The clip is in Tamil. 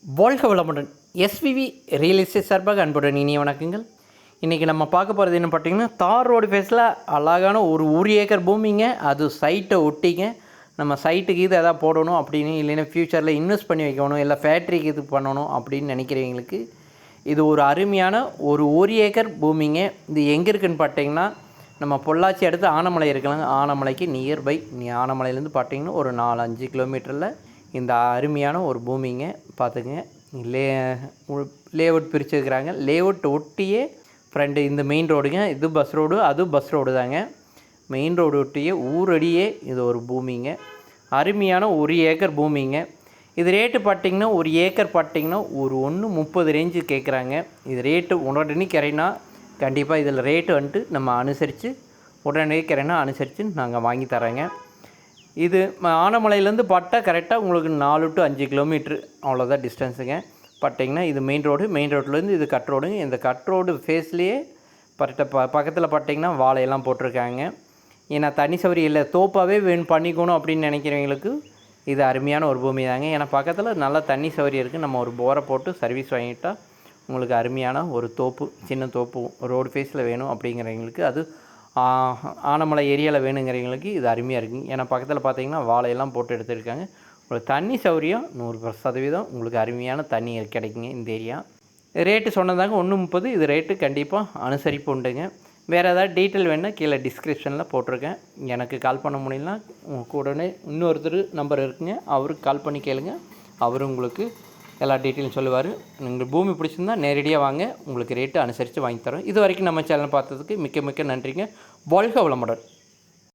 வாழ்க வளமுடன். எஸ்விவி ரியல் எஸ்டேட் சார்பாக அன்புடன் இனிய வணக்கங்கள். இன்றைக்கி நம்ம பார்க்க போகிறது என்ன பார்த்தீங்கன்னா, தார் ரோடு ஃபேஸில் அழகான ஒரு ஏக்கர் பூமிங்க. அது சைட்டை ஒட்டிங்க. நம்ம சைட்டுக்கு இது எதாவது போடணும் அப்படின்னு, இல்லைன்னா ஃப்யூச்சரில் இன்வெஸ்ட் பண்ணி வைக்கணும், இல்லை ஃபேக்ட்ரிக்கு இது பண்ணணும் அப்படின்னு நினைக்கிறவங்களுக்கு இது ஒரு அருமையான ஒரு ஏக்கர் பூமிங்க. இது எங்கே இருக்குதுன்னு பார்த்தீங்கன்னா, நம்ம பொள்ளாச்சி அடுத்து ஆனமலை இருக்கலாங்க. ஆனமலைக்கு நியர்பை. ஆனமலையிலேருந்து பார்த்தீங்கன்னா ஒரு 4-5 கிலோமீட்டரில் இந்த அருமையான ஒரு பூமிங்க. பார்த்துக்குங்க. லேஅவுட் பிரிச்சுருக்கிறாங்க. லேஅவுட் ஒட்டியே ஃப்ரெண்டு இந்த மெயின் ரோடுங்க. இது பஸ் ரோடு, அது பஸ் ரோடு தாங்க. மெயின் ரோடு ஒட்டியே ஊரடியே இது ஒரு பூமிங்க. அருமையான 1 ஏக்கர் பூமிங்க. இது ரேட்டு பார்த்திங்கன்னா ஒரு ஏக்கர் பார்த்திங்கன்னா ஒரு 1.30 ரேஞ்சு கேட்குறாங்க. இது ரேட்டு உடனே கிடைனா கண்டிப்பாக இதில் ரேட்டு வந்துட்டு நம்ம அனுசரித்து உடனே கிடைனா அனுசரித்து நாங்கள் வாங்கி தரோங்க. இது ஆனமலையிலேருந்து பார்த்தா கரெக்டாக உங்களுக்கு 4 to 5 கிலோமீட்ரு அவ்வளோதான் டிஸ்டன்ஸுங்க. பார்த்தீங்கன்னா இது மெயின் ரோட்லேருந்து இது கட் ரோடுங்க. இந்த கட் ரோடு ஃபேஸ்லேயே பக்கத்தில் பார்த்தீங்கன்னா வாழையெல்லாம் போட்டிருக்காங்க. ஏன்னா தண்ணி சௌகரியம் இல்லை, தோப்பாகவே பண்ணிக்கணும் அப்படின்னு நினைக்கிறவங்களுக்கு இது அருமையான ஒரு பூமி தாங்க. ஏன்னா பக்கத்தில் நல்லா தண்ணி சௌகரியம் இருக்குது. நம்ம ஒரு போரை போட்டு சர்வீஸ் வாங்கிட்டால் உங்களுக்கு அருமையான ஒரு தோப்பு, சின்ன தோப்பு ரோடு ஃபேஸில் வேணும் அப்படிங்கிறவங்களுக்கு, அது ஆனமலை ஏரியாவில் வேணுங்கிறவங்களுக்கு இது அருமையாக இருக்குங்க. ஏன்னா பக்கத்தில் பார்த்தீங்கன்னா வாழையெல்லாம் போட்டு எடுத்துருக்காங்க. உங்களுக்கு தண்ணி சௌகரியம் 100% உங்களுக்கு அருமையான தண்ணி கிடைக்குங்க இந்த ஏரியா. ரேட்டு சொன்னதாங்க 1.30. இது ரேட்டு கண்டிப்பாக அனுசரிப்பு உண்டுங்க. வேறு ஏதாவது டீட்டெயில் வேணுன்னா கீழே டிஸ்கிரிப்ஷனில் போட்டிருக்கேன். எனக்கு கால் பண்ண முடியலனா கூடனே இன்னொருத்தர் நம்பர் இருக்குங்க, அவருக்கு கால் பண்ணி கேளுங்க. அவர் உங்களுக்கு எல்லா டீட்டெயிலும் சொல்லுவார். நீங்கள் பூமி பிடிச்சிருந்தால் நேரடியாக வாங்க, உங்களுக்கு ரேட்டு அனுசரித்து வாங்கி தரோம். இது வரைக்கும் நம்ம சேனல் பார்த்ததுக்கு மிக்க நன்றிங்க. வாழ்க வளமுடன்.